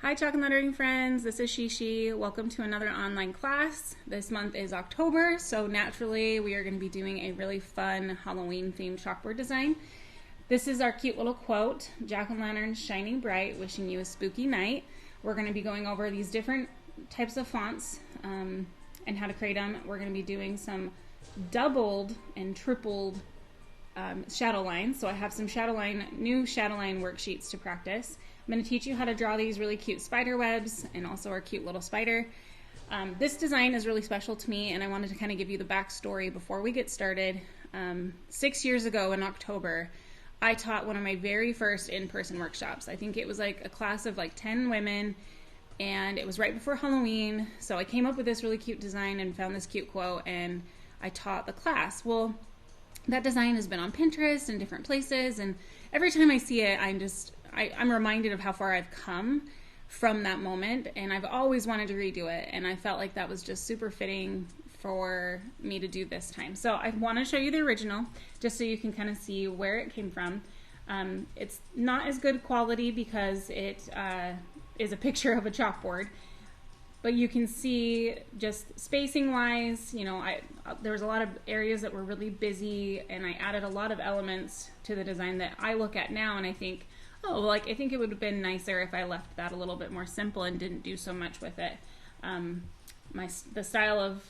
Hi chalk and lettering friends, this is SheShe. Welcome to another online class. This month is October, so naturally we are going to be doing a really fun Halloween themed chalkboard design. This is our cute little quote, jack-o'-lantern shining bright, wishing you a spooky night. We're going to be going over these different types of fonts and how to create them. We're going to be doing some doubled and tripled shadow lines. So I have some new shadow line worksheets to practice. I'm going to teach you how to draw these really cute spider webs and also our cute little spider. This design is really special to me, and I wanted to kind of give you the backstory before we get started. 6 years ago in October, I taught one of my very first in-person workshops. I think it was like a class of like 10 women, and it was right before Halloween. So I came up with this really cute design and found this cute quote, and I taught the class. Well, that design has been on Pinterest and different places, and every time I see it, I'm reminded of how far I've come from that moment, and I've always wanted to redo it, and I felt like that was just super fitting for me to do this time. So I want to show you the original just so you can kind of see where it came from. It's not as good quality because it is a picture of a chalkboard, but you can see just spacing wise, you know, there was a lot of areas that were really busy, and I added a lot of elements to the design that I look at now and I think, oh, like I think it would have been nicer if I left that a little bit more simple and didn't do so much with it. The style of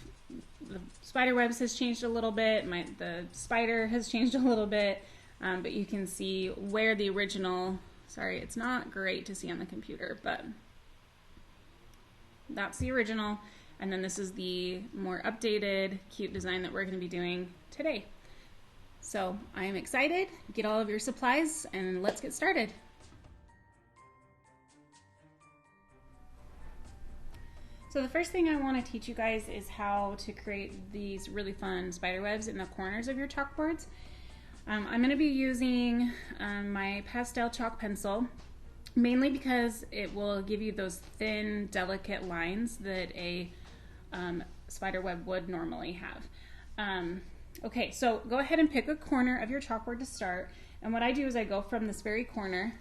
the spider webs has changed a little bit. The spider has changed a little bit, but you can see where the original. Sorry, it's not great to see on the computer, but that's the original, and then this is the more updated, cute design that we're going to be doing today. So I am excited. Get all of your supplies and let's get started. So the first thing I want to teach you guys is how to create these really fun spider webs in the corners of your chalkboards. I'm going to be using my pastel chalk pencil, mainly because it will give you those thin, delicate lines that a spider web would normally have. Okay, so go ahead and pick a corner of your chalkboard to start, and what I do is I go from this very corner,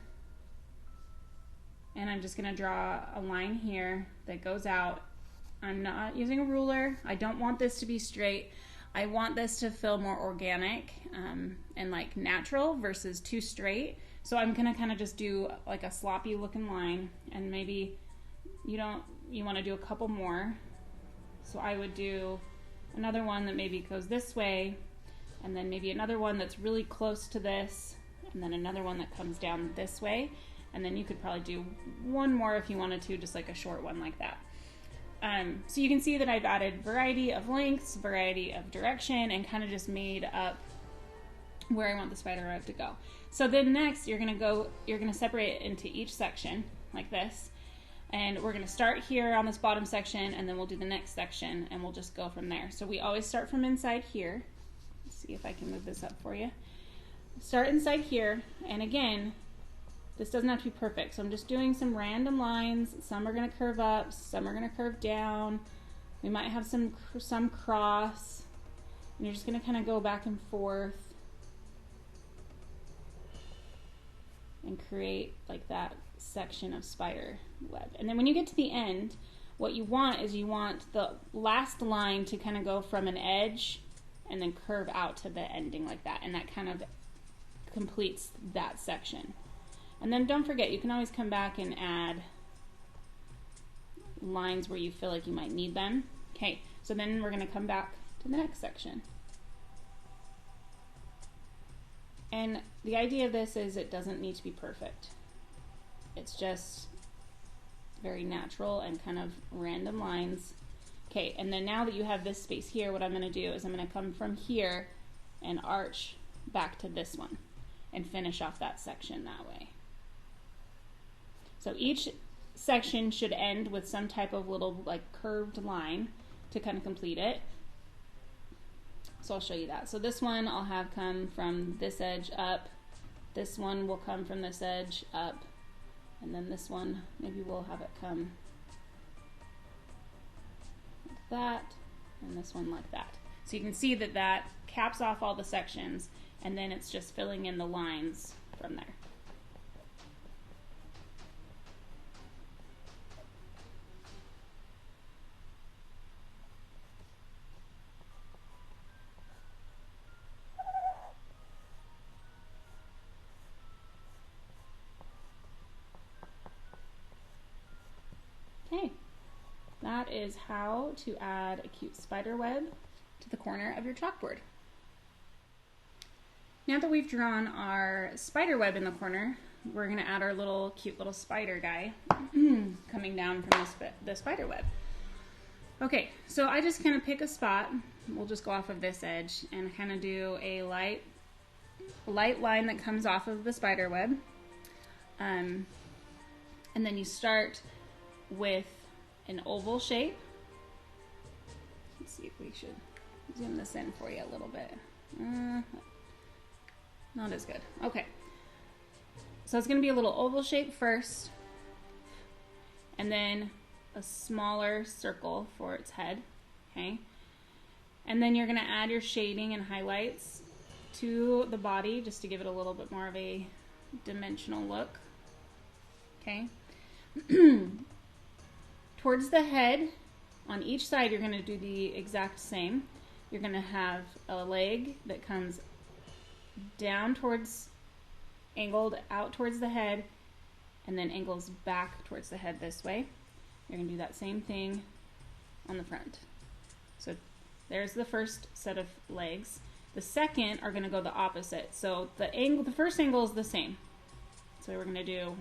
and I'm just going to draw a line here that goes out. I'm not using a ruler. I don't want this to be straight. I want this to feel more organic and like natural versus too straight. So I'm going to kind of just do like a sloppy looking line, and maybe you want to do a couple more. So I would do another one that maybe goes this way, and then maybe another one that's really close to this, and then another one that comes down this way, and then you could probably do one more if you wanted to, just like a short one like that. So you can see that I've added variety of lengths, variety of direction, and kind of just made up where I want the spider web to go. So then next you're gonna separate it into each section like this. And we're going to start here on this bottom section, and then we'll do the next section, and we'll just go from there. So we always start from inside here. Let's see if I can move this up for you. Start inside here, and again, this doesn't have to be perfect. So I'm just doing some random lines. Some are going to curve up, some are going to curve down. We might have some cross, and you're just going to kind of go back and forth and create like that section of spider web. And then when you get to the end, what you want is the last line to kind of go from an edge and then curve out to the ending like that, and that kind of completes that section. And then don't forget, you can always come back and add lines where you feel like you might need them. Okay, so then we're going to come back to the next section. And the idea of this is it doesn't need to be perfect. It's just very natural and kind of random lines. Okay, and then now that you have this space here, what I'm going to do is I'm going to come from here and arch back to this one and finish off that section that way. So each section should end with some type of little like curved line to kind of complete it. So I'll show you that. So this one I'll have come from this edge up. This one will come from this edge up. And then this one, maybe we'll have it come like that, and this one like that. So you can see that that caps off all the sections, and then it's just filling in the lines from there. is how to add a cute spider web to the corner of your chalkboard. Now that we've drawn our spider web in the corner, we're going to add our little cute little spider guy coming down from the spider web. Okay, so I just kind of pick a spot. We'll just go off of this edge and kind of do a light line that comes off of the spider web. And then you start with an oval shape. Let's see if we should zoom this in for you a little bit. Not as good. Okay. So it's going to be a little oval shape first, and then a smaller circle for its head. Okay. And then you're going to add your shading and highlights to the body just to give it a little bit more of a dimensional look. Okay. Towards the head, on each side, you're going to do the exact same. You're going to have a leg that comes down towards, angled out towards the head, and then angles back towards the head this way. You're going to do that same thing on the front. So there's the first set of legs. The second are going to go the opposite. So the first angle is the same. So we're going to do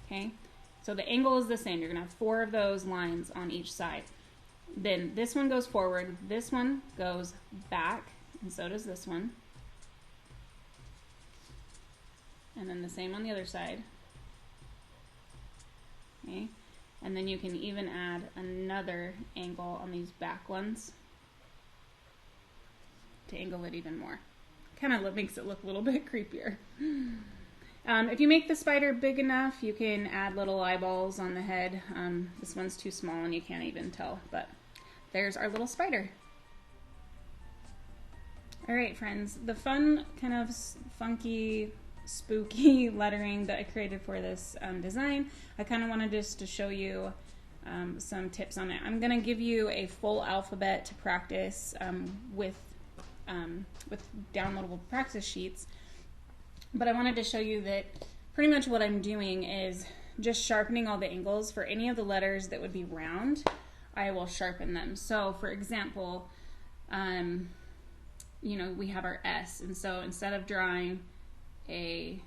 okay. So the angle is the same. You're going to have 4 of those lines on each side. Then this one goes forward, this one goes back, and so does this one. And then the same on the other side. Okay. And then you can even add another angle on these back ones to angle it even more. Kind of makes it look a little bit creepier. If you make the spider big enough, you can add little eyeballs on the head. This one's too small and you can't even tell, but there's our little spider. All right, friends, the fun, kind of funky, spooky lettering that I created for this design, I kind of wanted just to show you some tips on it. I'm going to give you a full alphabet to practice with downloadable practice sheets, but I wanted to show you that pretty much what I'm doing is just sharpening all the angles. For any of the letters that would be round, I will sharpen them. So for example, you know, we have our S, and so instead of drawing a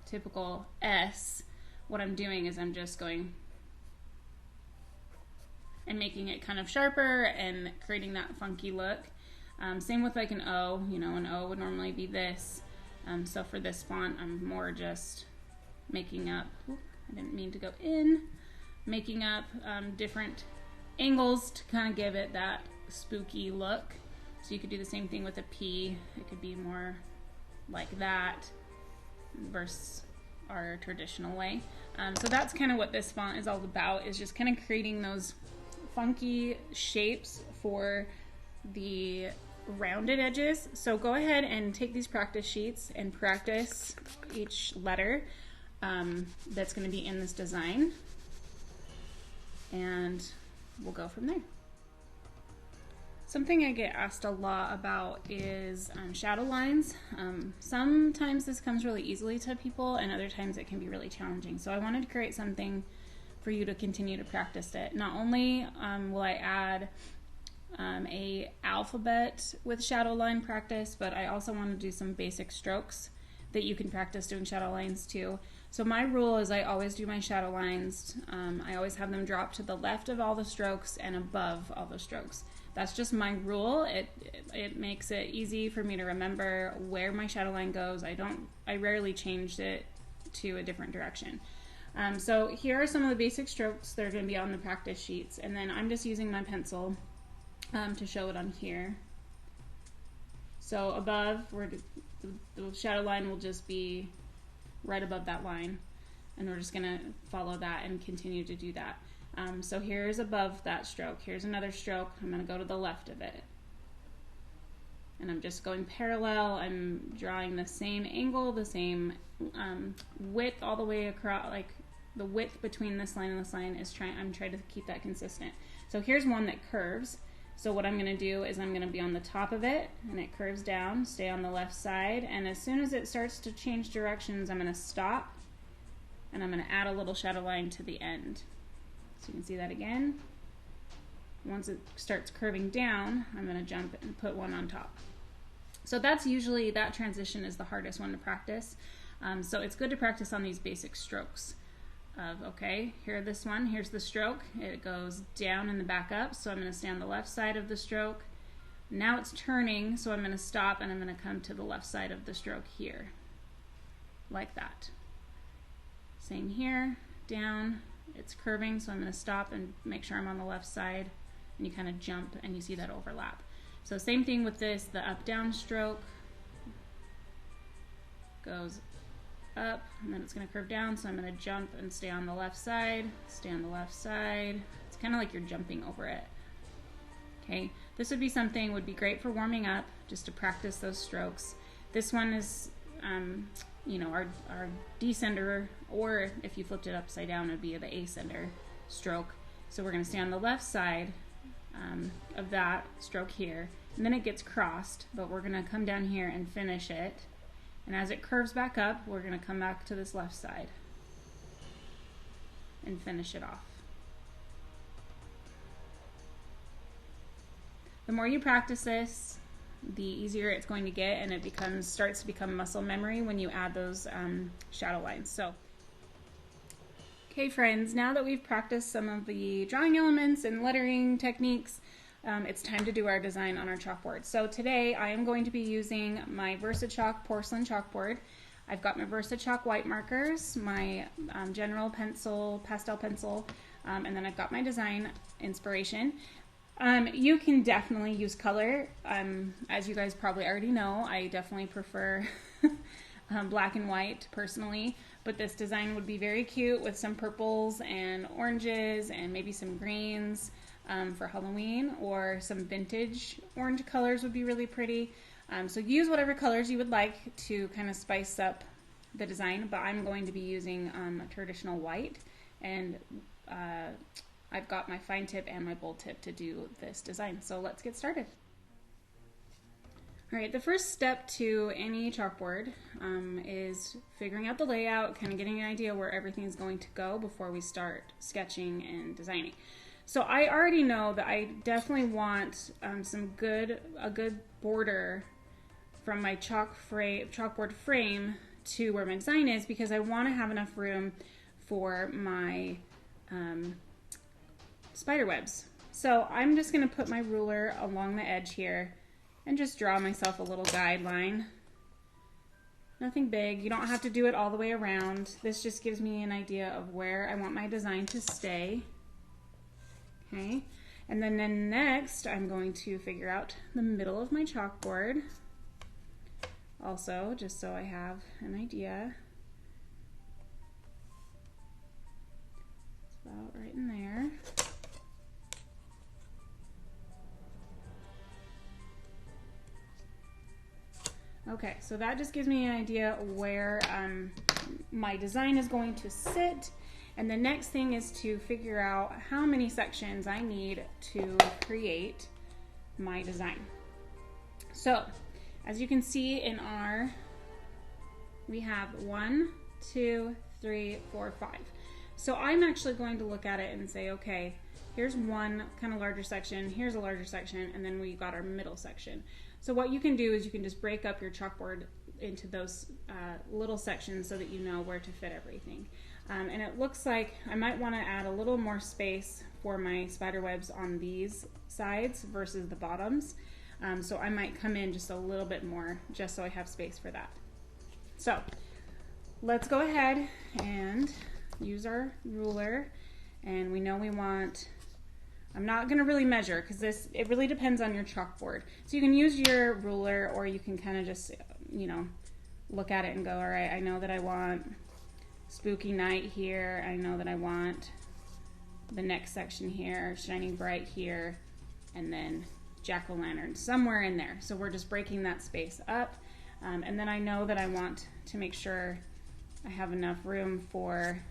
typical S, what I'm doing is I'm just going and making it kind of sharper and creating that funky look. Same with like an O, you know, an O would normally be this. So for this font, I'm more just making up, I didn't mean to go in, making up different angles to kind of give it that spooky look. So you could do the same thing with a P. It could be more like that versus our traditional way. So that's kind of what this font is all about, is just kind of creating those funky shapes for the rounded edges. So go ahead and take these practice sheets and practice each letter that's going to be in this design, and we'll go from there. Something I get asked a lot about is shadow lines. Sometimes this comes really easily to people, and other times it can be really challenging. So I wanted to create something for you to continue to practice it. Not only will I add a alphabet with shadow line practice, but I also want to do some basic strokes that you can practice doing shadow lines too. So my rule is I always do my shadow lines. I always have them drop to the left of all the strokes and above all the strokes. That's just my rule. It makes it easy for me to remember where my shadow line goes. I rarely change it to a different direction. So here are some of the basic strokes that are going to be on the practice sheets, and then I'm just using my pencil to show it on here. So above, the shadow line will just be right above that line, and we're just going to follow that and continue to do that. So here's above that stroke. Here's another stroke. I'm going to go to the left of it. And I'm just going parallel. I'm drawing the same angle, the same width all the way across, like the width between this line and this line is I'm trying to keep that consistent. So here's one that curves. So what I'm going to do is I'm going to be on the top of it, and it curves down, stay on the left side, and as soon as it starts to change directions, I'm going to stop and I'm going to add a little shadow line to the end. So you can see that again. Once it starts curving down, I'm going to jump and put one on top. So that's usually, that transition is the hardest one to practice. So it's good to practice on these basic strokes of, okay, here this one, here's the stroke. It goes down and the back up, so I'm going to stay on the left side of the stroke. Now it's turning, so I'm going to stop and I'm going to come to the left side of the stroke here, like that. Same here, down, it's curving, so I'm going to stop and make sure I'm on the left side, and you kind of jump and you see that overlap. So same thing with this, the up-down stroke goes up, and then it's going to curve down, so I'm going to jump and stay on the left side, stay on the left side. It's kind of like you're jumping over it. Okay, this would be something, would be great for warming up, just to practice those strokes. This one is, you know, our descender, or if you flipped it upside down, it would be the ascender stroke. So we're going to stay on the left side of that stroke here, and then it gets crossed, but we're going to come down here and finish it. And as it curves back up, we're going to come back to this left side and finish it off. The more you practice this, the easier it's going to get, and it starts to become muscle memory when you add those shadow lines. So, okay friends, now that we've practiced some of the drawing elements and lettering techniques, it's time to do our design on our chalkboard. So today I am going to be using my VersaChalk porcelain chalkboard. I've got my VersaChalk white markers, my general pencil, pastel pencil, and then I've got my design inspiration. You can definitely use color. As you guys probably already know, I definitely prefer black and white personally, but this design would be very cute with some purples and oranges and maybe some greens for Halloween, or some vintage orange colors would be really pretty. So use whatever colors you would like to kind of spice up the design, but I'm going to be using a traditional white, and I've got my fine tip and my bold tip to do this design. So let's get started. All right, the first step to any chalkboard is figuring out the layout, kind of getting an idea where everything's going to go before we start sketching and designing. So I already know that I definitely want a good border from my chalkboard frame to where my design is, because I want to have enough room for my spider webs. So I'm just going to put my ruler along the edge here and just draw myself a little guideline. Nothing big. You don't have to do it all the way around. This just gives me an idea of where I want my design to stay. Okay, and then next I'm going to figure out the middle of my chalkboard. Also, just so I have an idea. It's about right in there. Okay, so that just gives me an idea where my design is going to sit. And the next thing is to figure out how many sections I need to create my design. So, as you can see in we have 1, 2, 3, 4, 5. So I'm actually going to look at it and say, okay, here's one kind of larger section, here's a larger section, and then we got our middle section. So what you can do is you can just break up your chalkboard into those little sections so that you know where to fit everything. And it looks like I might want to add a little more space for my spider webs on these sides versus the bottoms. So I might come in just a little bit more just so I have space for that. So let's go ahead and use our ruler, and we know we want, I'm not going to really measure because it really depends on your chalkboard. So you can use your ruler, or you can kind of just, you know, look at it and go, all right, I know that I want spooky night here. I know that I want the next section here, shining bright here, and then jack-o'-lantern somewhere in there. So we're just breaking that space up. And then I know that I want to make sure I have enough room for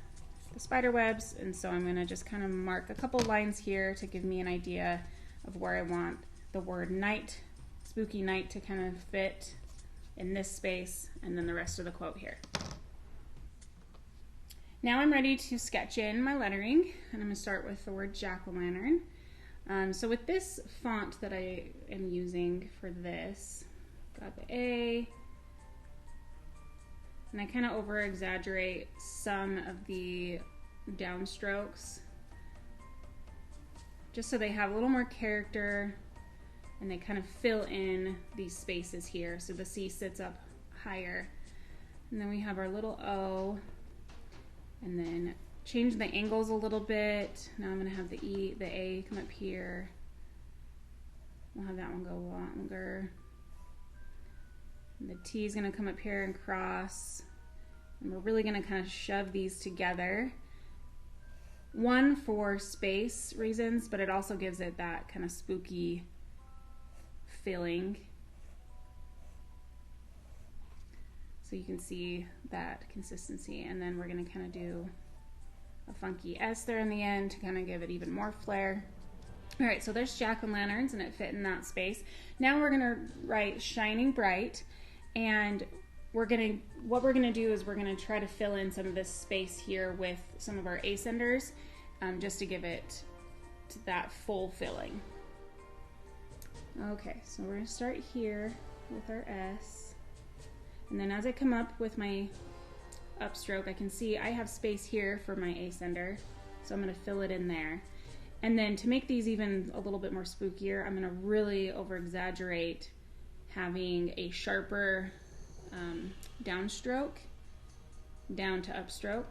the spider webs, and so I'm going to just kind of mark a couple lines here to give me an idea of where I want the word night, spooky night, to kind of fit in this space, and then the rest of the quote here. Now I'm ready to sketch in my lettering, and I'm going to start with the word jack-o'-lantern. So with this font that I am using for this, got the A, and I kind of over exaggerate some of the downstrokes just so they have a little more character and they kind of fill in these spaces here. So the C sits up higher. And then we have our little O, and then change the angles a little bit. Now I'm going to have the A come up here. We'll have that one go longer. And the T is going to come up here and cross. And we're really going to kind of shove these together. One, for space reasons, but it also gives it that kind of spooky feeling. So you can see that consistency. And then we're going to kind of do a funky S there in the end to kind of give it even more flair. All right, so there's jack-o'-lanterns and it fit in that space. Now we're going to write shining bright, and what we're gonna do is we're gonna try to fill in some of this space here with some of our ascenders, just to give it to that full filling. Okay, so we're gonna start here with our S, and then as I come up with my upstroke, I can see I have space here for my ascender, so I'm gonna fill it in there. And then to make these even a little bit more spookier, I'm gonna really over exaggerate having a sharper downstroke down to upstroke.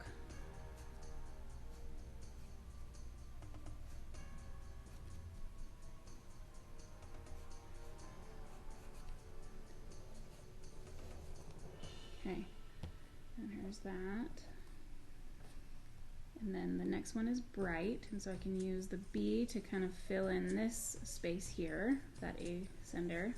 Okay, and here's that. And then the next one is bright, and so I can use the B to kind of fill in this space here, that ascender.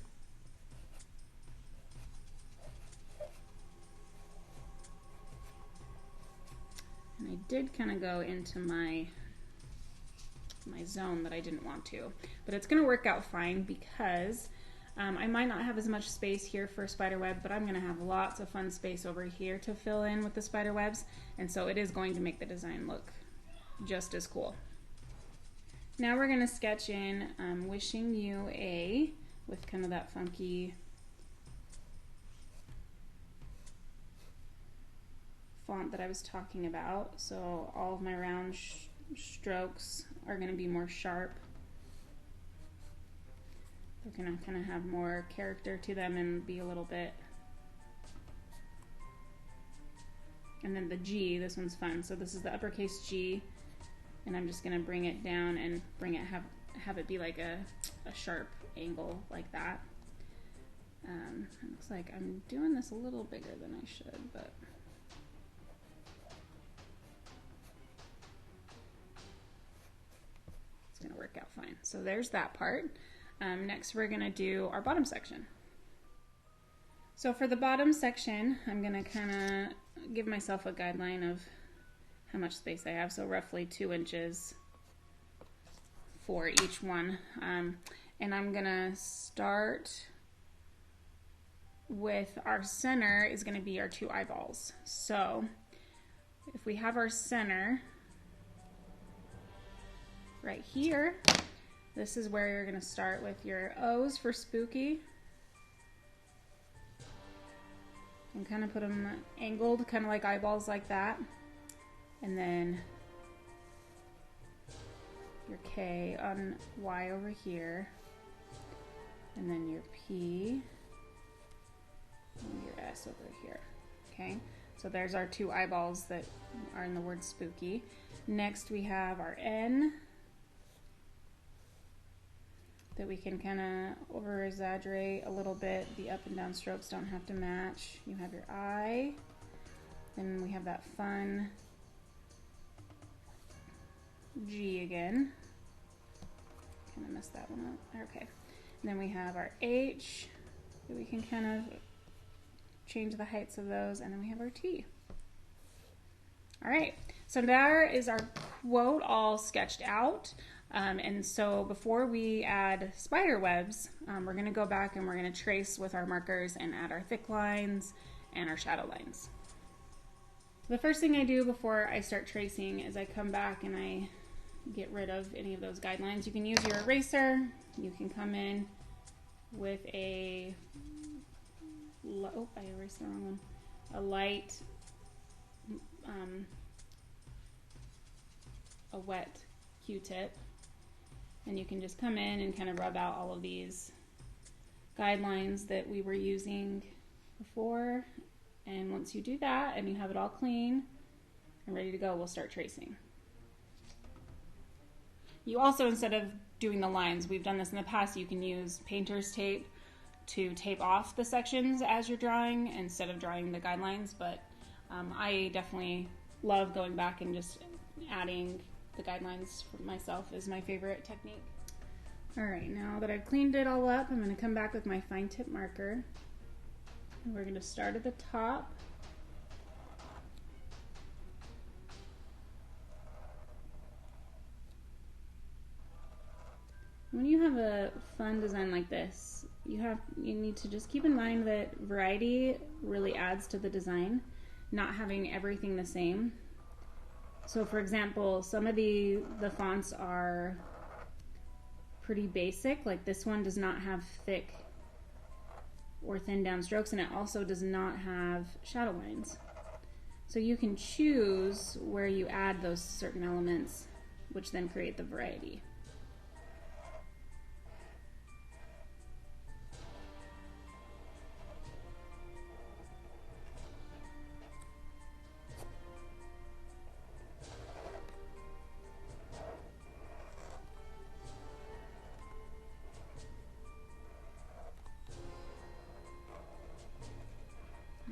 And I did kind of go into my zone that I didn't want to, but it's going to work out fine because I might not have as much space here for a spider web, but I'm going to have lots of fun space over here to fill in with the spider webs, and so it is going to make the design look just as cool. Now we're going to sketch in wishing you a, with kind of that funky font that I was talking about. So all of my round strokes are going to be more sharp. They're going to kind of have more character to them and be a little bit. And then the G, this one's fun. So this is the uppercase G, and I'm just going to bring it down and have it be like a sharp angle like that. It looks like I'm doing this a little bigger than I should, but it's going to work out fine. So there's that part. Next we're going to do our bottom section. So for the bottom section, I'm going to kind of give myself a guideline of how much space I have. So roughly 2 inches for each one. And I'm going to start with our center is going to be our 2 eyeballs. So if we have our center right here, this is where you're going to start with your O's for spooky. And kind of put them angled, kind of like eyeballs like that. And then your K on Y over here. And then your P and your S over here. Okay, so there's our 2 eyeballs that are in the word spooky. Next we have our N, that we can kind of over exaggerate a little bit. The up and down strokes don't have to match. You have your I, then we have that fun G again. Kind of messed that one up. Okay, and then we have our H, that we can kind of change the heights of those, and then we have our T. All right, so there is our quote all sketched out. And so before we add spider webs, we're going to go back and we're going to trace with our markers and add our thick lines and our shadow lines. The first thing I do before I start tracing is I come back and I get rid of any of those guidelines. You can use your eraser. You can come in with a, oh, I erased the wrong one. A light, a wet Q-tip. And you can just come in and kind of rub out all of these guidelines that we were using before. And once you do that and you have it all clean and ready to go, we'll start tracing. You also, instead of doing the lines, we've done this in the past, you can use painter's tape to tape off the sections as you're drawing instead of drawing the guidelines, but I definitely love going back and just adding the guidelines for myself is my favorite technique. All right, now that I've cleaned it all up, I'm going to come back with my fine tip marker. And we're going to start at the top. When you have a fun design like this, you need to just keep in mind that variety really adds to the design, not having everything the same. So for example, some of the fonts are pretty basic, like this one does not have thick or thin down strokes, and it also does not have shadow lines. So you can choose where you add those certain elements, which then create the variety.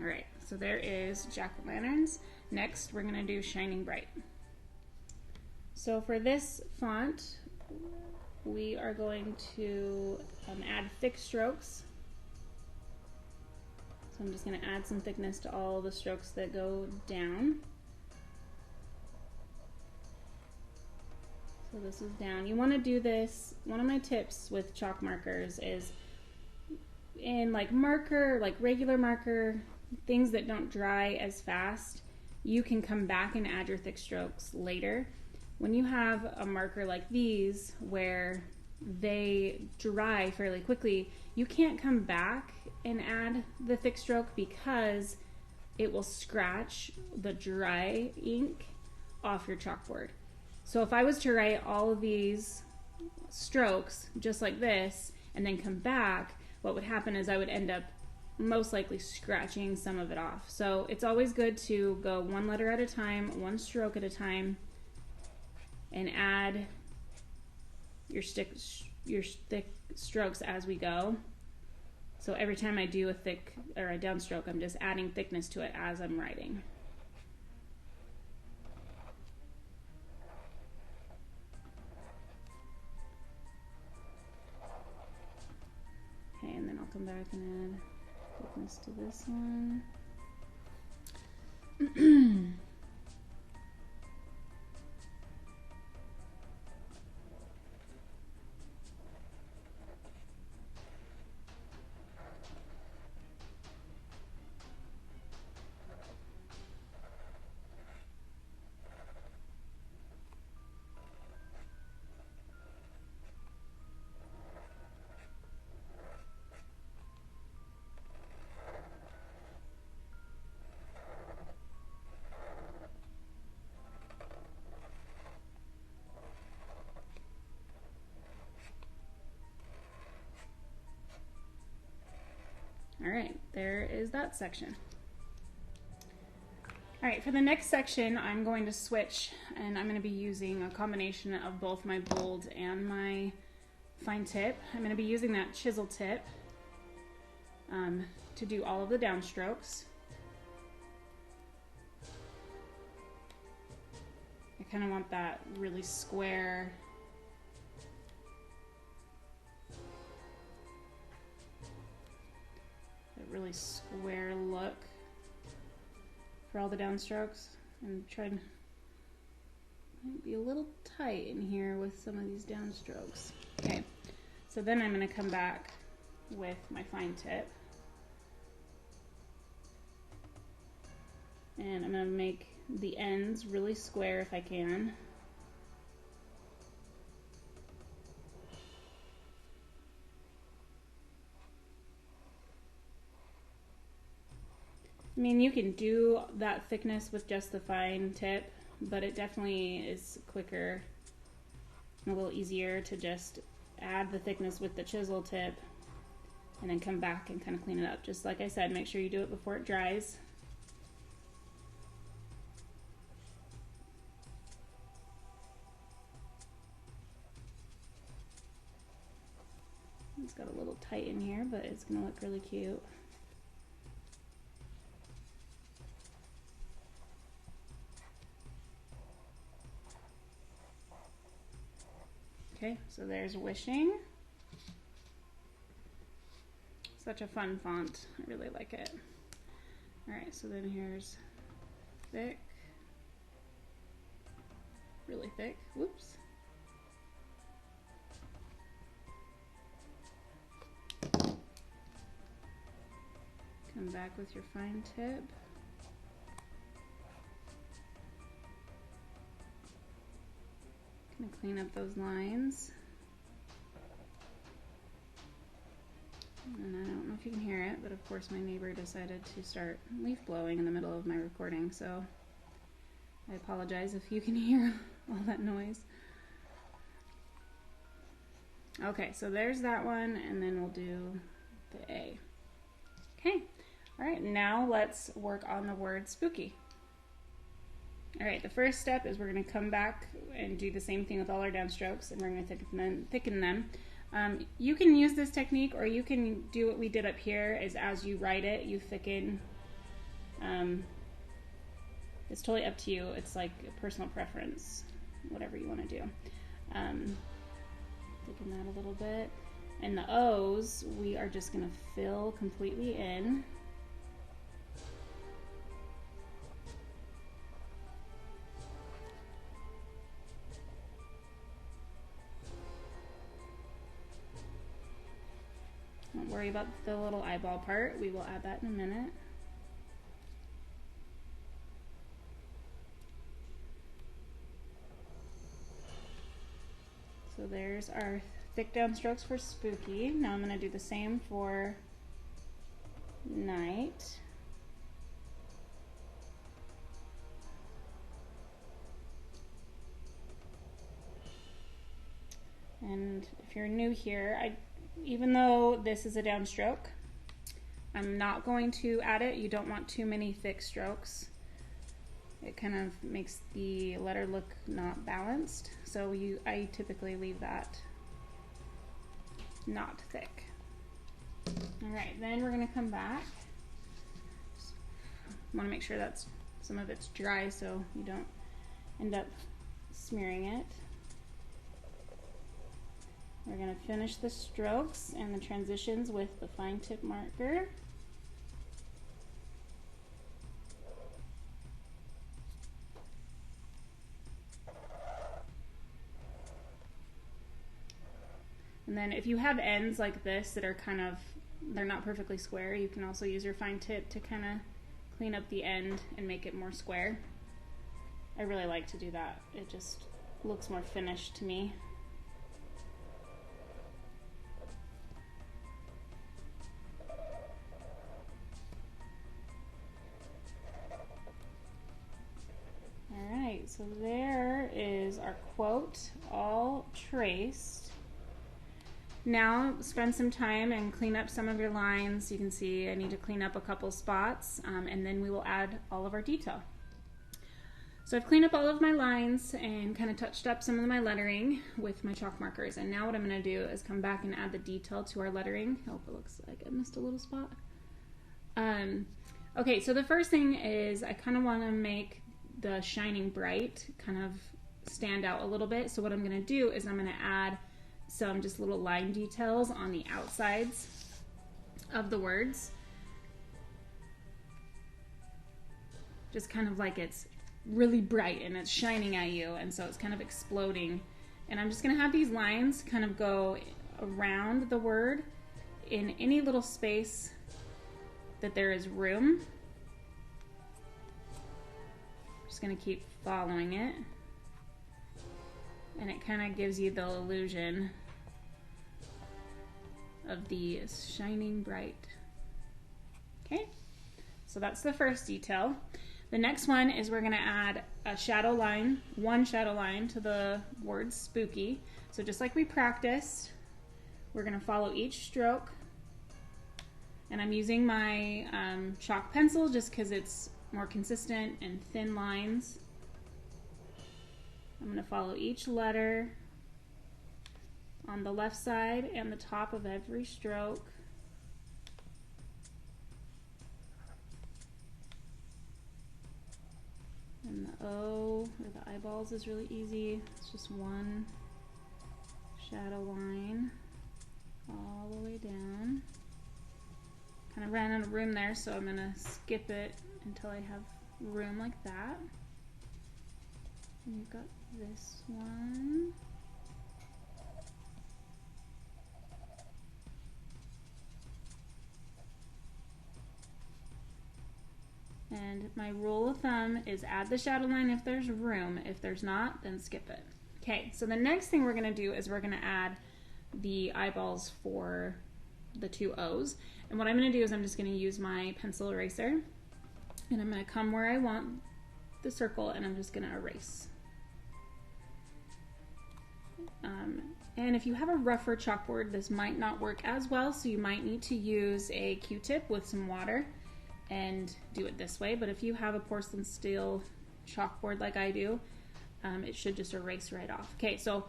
All right, so there is jack-o'-lanterns. Next, we're gonna do shining bright. So for this font, we are going to add thick strokes. So I'm just gonna add some thickness to all the strokes that go down. So this is down. You wanna do this, one of my tips with chalk markers is in like marker, like regular marker, things that don't dry as fast, you can come back and add your thick strokes later. When you have a marker like these where they dry fairly quickly, you can't come back and add the thick stroke because it will scratch the dry ink off your chalkboard. So if I was to write all of these strokes just like this and then come back, what would happen is I would end up most likely scratching some of it off. So it's always good to go one letter at a time, one stroke at a time, and add your thick strokes as we go. So every time I do a thick or a downstroke, I'm just adding thickness to it as I'm writing. Okay, and then I'll come back and add thickness to this one. All right, there is that section. All right, for the next section, I'm going to switch and I'm going to be using a combination of both my bold and my fine tip. I'm going to be using that chisel tip to do all of the downstrokes. I kind of want that really square really square look for all the downstrokes, and try to be a little tight in here with some of these downstrokes. Okay, so then I'm going to come back with my fine tip And I'm going to make the ends really square if I can. I mean, you can do that thickness with just the fine tip, but it definitely is quicker and a little easier to just add the thickness with the chisel tip and then come back and kind of clean it up. Just like I said, make sure you do it before it dries. It's got a little tight in here, but it's going to look really cute. Okay, so there's Wishing. Such a fun font. I really like it. Alright, so then here's Thick. Really thick. Whoops. Come back with your fine tip. Gonna clean up those lines. And I don't know if you can hear it, but of course my neighbor decided to start leaf blowing in the middle of my recording, so I apologize if you can hear all that noise. Okay, so there's that one, and then we'll do the A. Okay, all right, now let's work on the word spooky. All right, the first step is we're going to come back and do the same thing with all our downstrokes, and we're going to thicken them. You can use this technique, or you can do what we did up here, is as you write it, you thicken. It's totally up to you. It's like a personal preference, whatever you want to do. Thicken that a little bit. And the O's, we are just going to fill completely in. Don't worry about the little eyeball part. We will add that in a minute. So there's our thick downstrokes for spooky. Now I'm going to do the same for night. And if you're new here, even though this is a downstroke, I'm not going to add it. You don't want too many thick strokes. It kind of makes the letter look not balanced. So I typically leave that not thick. All right, then we're gonna come back. Want to make sure that some of it's dry so you don't end up smearing it. We're going to finish the strokes and the transitions with the fine tip marker. And then if you have ends like this that are they're not perfectly square, you can also use your fine tip to kind of clean up the end and make it more square. I really like to do that. It just looks more finished to me. So there is our quote all traced. Now spend some time and clean up some of your lines. You can see I need to clean up a couple spots, and then we will add all of our detail. So I've cleaned up all of my lines and kind of touched up some of my lettering with my chalk markers, and now what I'm going to do is come back and add the detail to our lettering. Oh, it looks like I missed a little spot. Okay, so the first thing is I kind of want to make the shining bright kind of stand out a little bit. So what I'm going to do is I'm going to add some just little line details on the outsides of the words. Just kind of like it's really bright and it's shining at you, and so it's kind of exploding. And I'm just going to have these lines kind of go around the word in any little space that there is room. Just gonna keep following it. And it kind of gives you the illusion of the shining bright. Okay, so that's the first detail. The next one is we're gonna add a shadow line, one shadow line to the word spooky. So just like we practiced, we're gonna follow each stroke. And I'm using my chalk pencil just because it's more consistent and thin lines. I'm gonna follow each letter on the left side and the top of every stroke. And the O, or the eyeballs, is really easy. It's just one shadow line all the way down. Kind of ran out of room there, so I'm gonna skip it until I have room like that. And you've got this one. And my rule of thumb is add the shadow line if there's room. If there's not, then skip it. Okay, so the next thing we're gonna do is we're gonna add the eyeballs for the two O's. And what I'm gonna do is I'm just gonna use my pencil eraser and I'm gonna come where I want the circle and I'm just gonna erase. And if you have a rougher chalkboard, this might not work as well, so you might need to use a Q-tip with some water and do it this way. But if you have a porcelain steel chalkboard like I do, it should just erase right off. Okay, so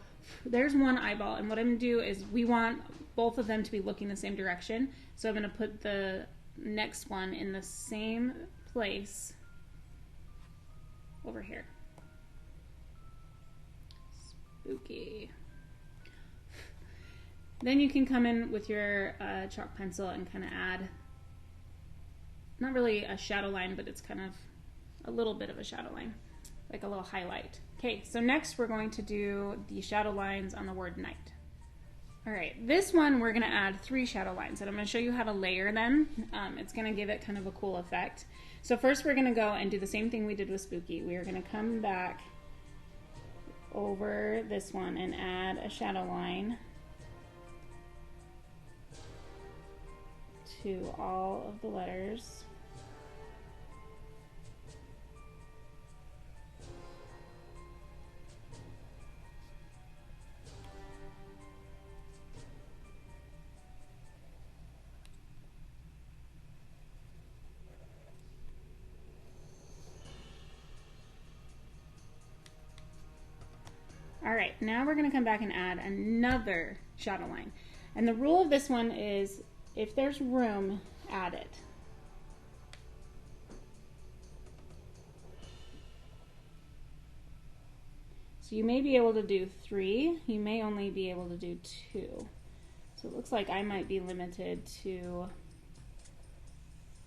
there's one eyeball, and what I'm gonna do is we want both of them to be looking the same direction. So I'm gonna put the next one in the same place over here. Spooky. Then you can come in with your chalk pencil and kind of add, not really a shadow line, but it's kind of a little bit of a shadow line, like a little highlight. Okay, so next we're going to do the shadow lines on the word night. All right, this one we're gonna add 3 shadow lines, and I'm gonna show you how to layer them. It's gonna give it kind of a cool effect. So first we're gonna go and do the same thing we did with spooky. We are gonna come back over this one and add a shadow line to all of the letters. All right, now we're gonna come back and add another shadow line. And the rule of this one is if there's room, add it. So you may be able to do 3, you may only be able to do 2. So it looks like I might be limited to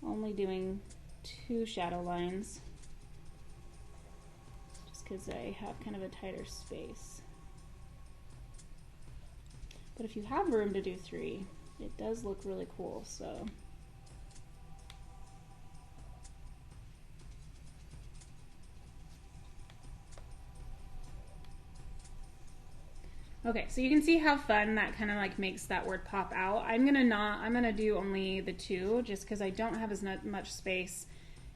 only doing 2 shadow lines, just because I have kind of a tighter space. But if you have room to do 3, it does look really cool, so. Okay, so you can see how fun that kind of like makes that word pop out. I'm gonna do only the 2 just because I don't have as much space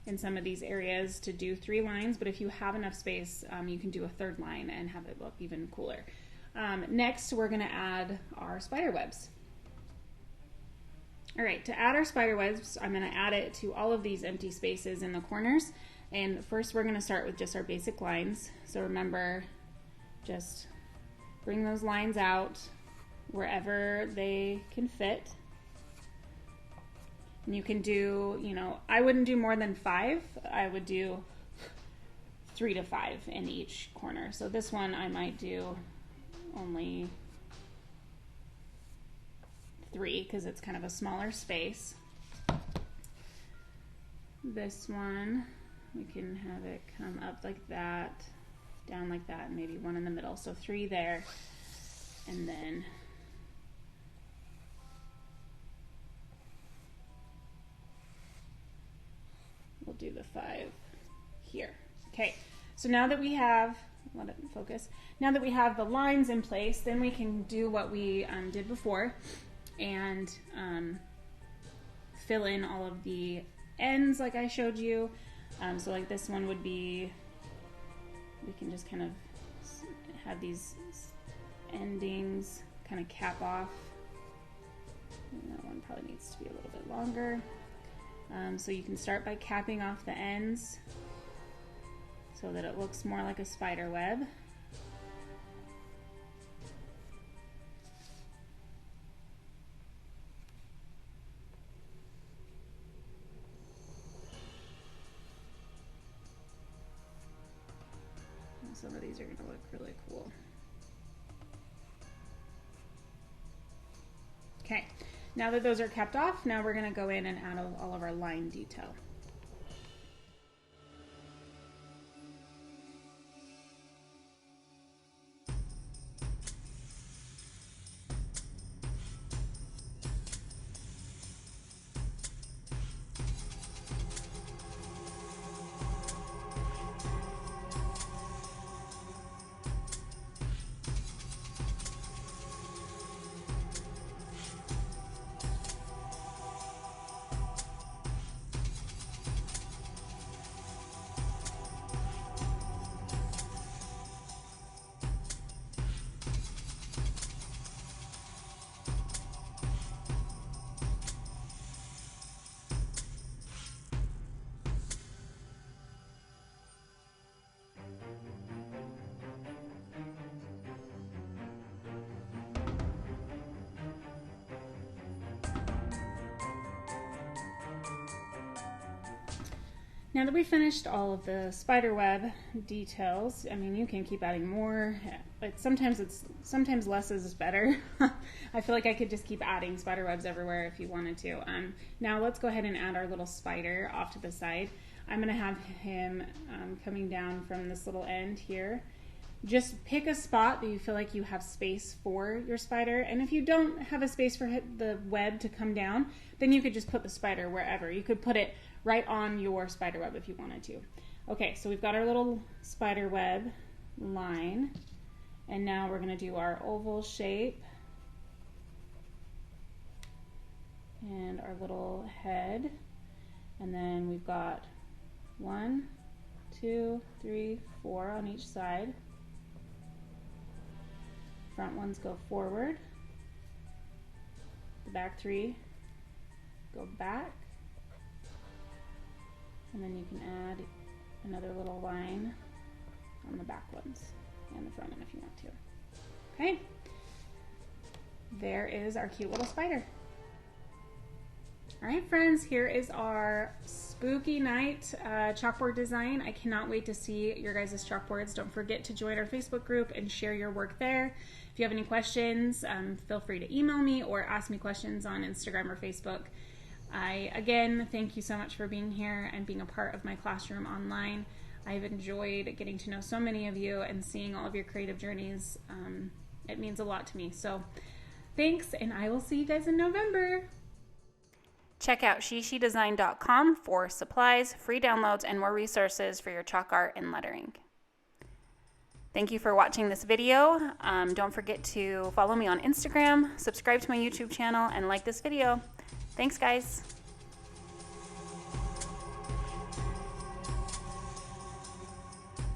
in some of these areas to do 3 lines, but if you have enough space, you can do a 3rd line and have it look even cooler. Next, we're gonna add our spider webs. All right, to add our spider webs, I'm gonna add it to all of these empty spaces in the corners. And first we're gonna start with just our basic lines. So remember, just bring those lines out wherever they can fit. And you can do, you know, I wouldn't do more than 5. I would do 3 to 5 in each corner. So this one I might do only 3 because it's kind of a smaller space. This one, we can have it come up like that, down like that, and maybe 1 in the middle. So 3 there, and then we'll do the 5 here. Okay, So now that we have, let it focus, now that we have the lines in place, then we can do what we did before and fill in all of the ends like I showed you. So like this one would be, we can just kind of have these endings kind of cap off. And that one probably needs to be a little bit longer. So you can start by capping off the ends so that it looks more like a spider web. And some of these are going to look really cool. Okay, now that those are capped off, now we're going to go in and add all of our line detail. Now that we finished all of the spider web details, I mean, you can keep adding more, but sometimes less is better. I feel like I could just keep adding spider webs everywhere if you wanted to. Now let's go ahead and add our little spider off to the side. I'm going to have him coming down from this little end here. Just pick a spot that you feel like you have space for your spider, and if you don't have a space for the web to come down, then you could just put the spider wherever. You could put it right on your spider web if you wanted to. Okay, so we've got our little spider web line, and now we're going to do our oval shape and our little head, and then we've got 1, 2, 3, 4 on each side. Front ones go forward, the back 3 go back, and then you can add another little line on the back ones and the front one if you want to. Okay, there is our cute little spider. All right, friends, here is our spooky night chalkboard design. I cannot wait to see your guys' chalkboards. Don't forget to join our Facebook group and share your work there. If you have any questions, feel free to email me or ask me questions on Instagram or Facebook. I, again, thank you so much for being here and being a part of my classroom online. I've enjoyed getting to know so many of you and seeing all of your creative journeys. It means a lot to me. So thanks, and I will see you guys in November. Check out SheSheDesign.com for supplies, free downloads, and more resources for your chalk art and lettering. Thank you for watching this video. Don't forget to follow me on Instagram, subscribe to my YouTube channel, and like this video. Thanks, guys.